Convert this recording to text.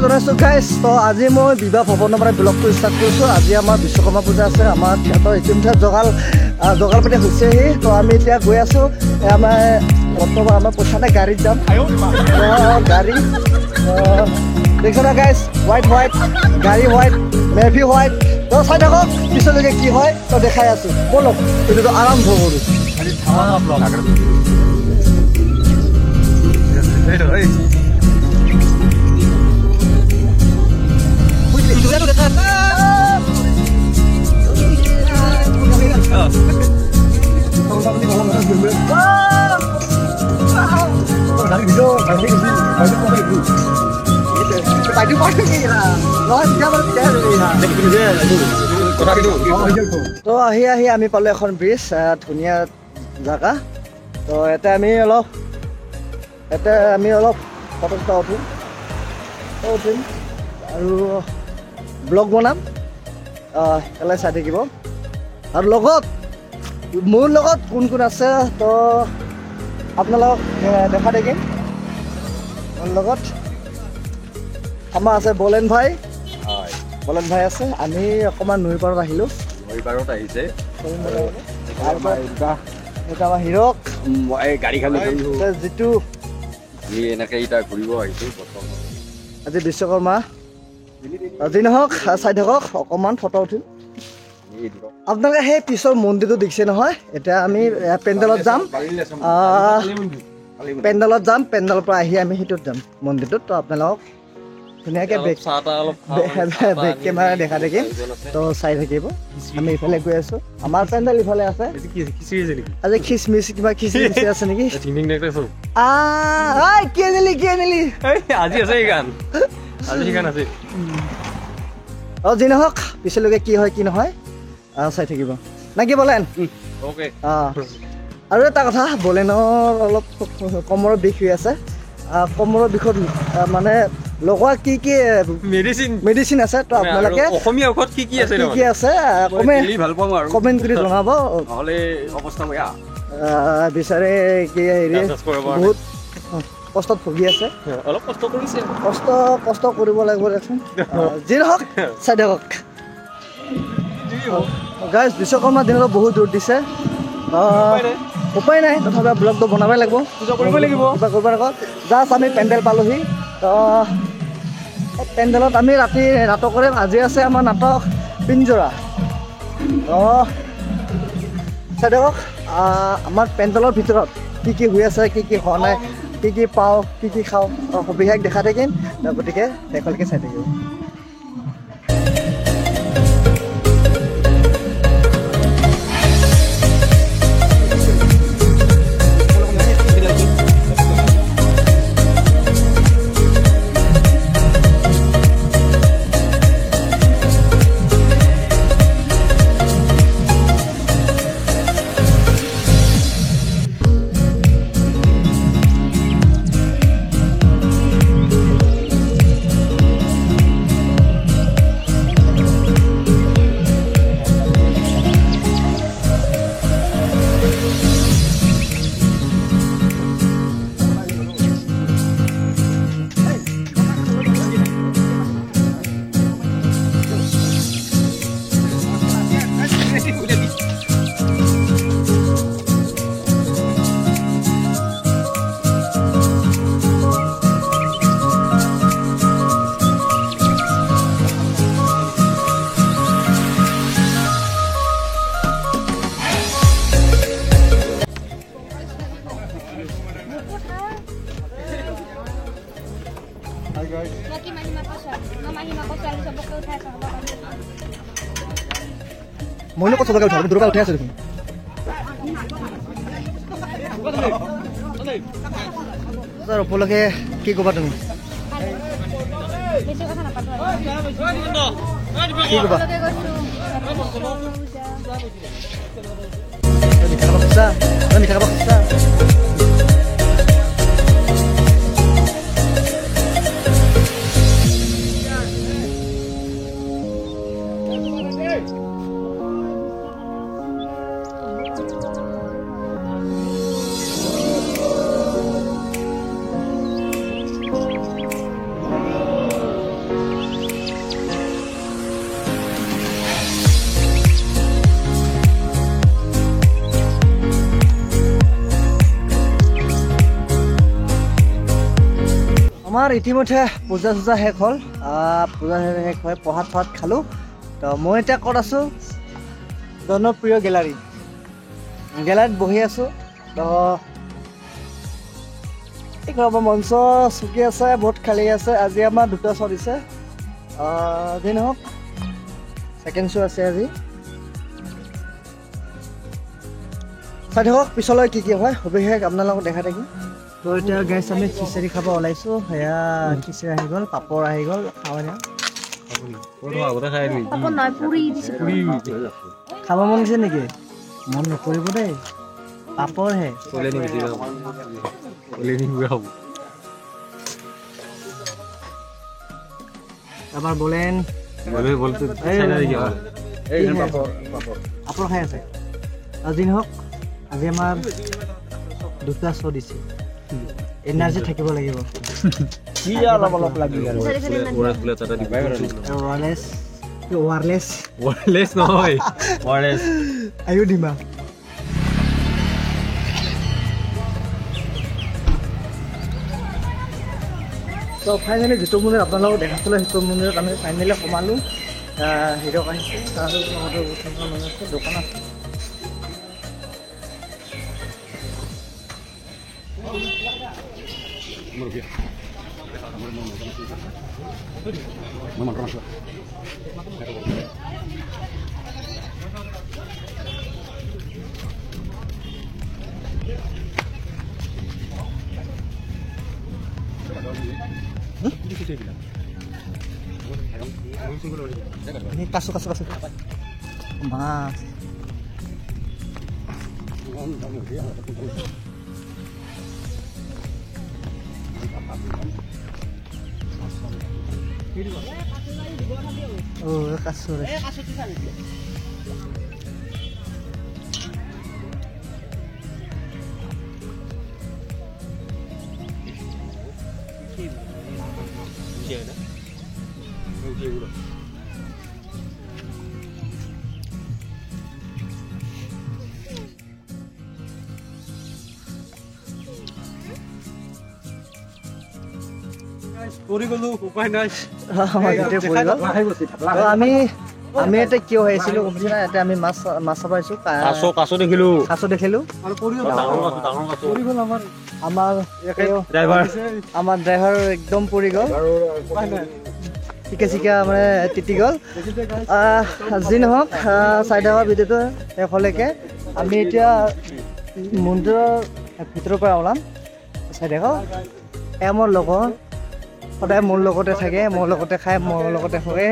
জনাইছোঁ গাইজ। তো আজি মই বিবাহ ভৱনৰ পৰা ব্লগটো ষ্টাৰ্ট কৰিছোঁ। আজি আমাৰ বিশ্বকৰ্মা পূজা আছে। আমাৰ সিহঁতৰ ইতিমধ্যে জগাল পাতি হৈছেহি। তো আমি এতিয়া গৈ আছোঁ। আমাৰ বৰ্তমান আমাৰ পইচা নাই, গাড়ীত যাম। গাড়ী দেখিছ না গাইজ, হোৱাইট গাড়ী হোৱাইট, মেভি হোৱাইট। তো চাই থাকক পিছলৈকে কি হয়, তো দেখাই আছোঁ। বলক এইটোতো আৰম্ভ কৰোঁ। তো আহি আমি পালোঁ এখন ব্ৰিজ, ধুনীয়া জেগা। তো ইয়াতে আমি অলপ ফটো উঠিম আৰু ব্লগ বনাম। এলাই চাই থাকিব। আৰু মোৰ লগত কোন আছে, তো আপোনালোকক দেখা থাকিম। মোৰ লগত আমাৰ আছে বলেন ভাই আছে। আমি অকণমান নৈ পাৰত আহিলোঁ। হিৰক গাড়ীখন যিটো এনেকে এতিয়া ঘূৰিব আহিছোঁ। আজি বিশ্বকৰ্মা, যি নহওক চাই থাকক, অকণমান ফটো উঠিম। আপোনালোকে সেই পিছৰ মন্দিৰটো দেখিছে নহয়। এতিয়া আমি পেণ্ডেলত যাম। পেণ্ডেলৰ পৰা আহি আমি সেইটোত যাম, মন্দিৰটোত। তো আপোনালোকক ধুনীয়াকৈ বেক কেমেৰা দেখা থাকিম। তো চাই থাকিব। আমি ইফালে গৈ আছোঁ। আমাৰ পেণ্ডেল ইফালে আছে। আজি খিচমিচ কিবা খিচমিচ আছে নেকি? কি আনিলি যি নহওক পিছলৈকে কি হয় কি নহয় চাই থাকিব না কি বলেন? আৰু এটা কথা, বলেনৰ অলপ কমৰৰ বিষ হৈ আছে। কমৰৰ বিষত মানে লগোৱা কি মেডিচিন আছে, তো আপোনালোকে অসমীয়া ঔষধ কি আছে কমেণ্ট কৰি জনাব। বিচাৰে কি হেৰি বহুত কষ্টত ভুগি আছে। অলপ কষ্ট কৰিছে, কষ্ট কৰিব লাগিব দেচোন। যি নহওক চাই থাকক গাইজ। বিশ্বকৰ্মাৰ দিনতো বহুত দূৰ দিছে। উপায় নাই, তথাপি ব্লগটো বনাবই লাগিব, কিবা কৰিব লাগিব। জাষ্ট আমি পেণ্ডেল পালোহি। তো পেণ্ডেলত আমি ৰাতি নাটক কৰিম। আজি আছে আমাৰ নাটক পিঞ্জৰা। চাই থাকক আমাৰ পেণ্ডেলৰ ভিতৰত কি হৈ আছে, কি হোৱা নাই, কি পাওঁ, কি খাওঁ, সবিশেষ দেখা থাকিম। গতিকে শেষলৈকে চাই থাকিব। মইনো ক'ত চবকে উঠাম, দুটা উঠাই আছোঁ দেখোন। ওপৰলৈকে কি ক'বা তুমি? কি ক'বা? মিঠা খাব খুজিছা? মিঠা খাব খুজিছা? আমাৰ ইতিমধ্যে পূজা চূজা শেষ হ'ল পূজা শেষ হৈ প্ৰসাদ খালোঁ তো মই এতিয়া ক'ত আছোঁ জনপ্ৰিয় গেলাৰীত বহি আছোঁ তো এই আমাৰ মঞ্চ চকী আছে বহুত খালী আছে আজি আমাৰ 2টা শ্ব' দিছে যি নহওক ছেকেণ্ড শ্ব' আছে আজি চাই থাকক পিছলৈ কি হয় সবিশেষ আপোনালোকক দেখাই থাকিম তো এতিয়া গাইছ আমি খিচিৰি খাব ওলাইছোঁ সেয়া খিচিৰি আহি গ'ল পাপৰ আহি গ'ল খাব খাব মন গৈছে নেকি মন নকৰিব দেই পাপৰহে আমাৰ বলেন পাপৰ খাই আছে আজি নহওক আজি আমাৰ 2টা শ্ব' দিছে এনাৰ্জি থাকিব লাগিব অলপ লাগি ৱাৰলেছ নহয় আয়ো ডিমা তো ফাইনেলি যিটো মন্দিৰ আপোনালোকক দেখাইছিলোঁ সেইটো মন্দিৰত আমি ফাইনেলি সোমালোঁ হিৰক আহিছে তাৰপিছত দোকান আছে ini kasu mas oh kasur আমি এটা কিয় আহিছিলোঁ ইয়াতে আমি মাছ পাইছোঁ কাছো দেখিলো আমাৰ ড্ৰাইভাৰ একদম পৰি গ'ল চিকা মানে তিতি গ'ল যি নহওক চাই থকা ভিডিঅ'টো শেষলৈকে আমি এতিয়া মন্দিৰৰ ভিতৰৰ পৰা ওলাম চাই থাকক মোৰ লগৰ সদায় মোৰ লগতে থাকে মোৰ লগতে খায় মোৰ লগতে শুৱে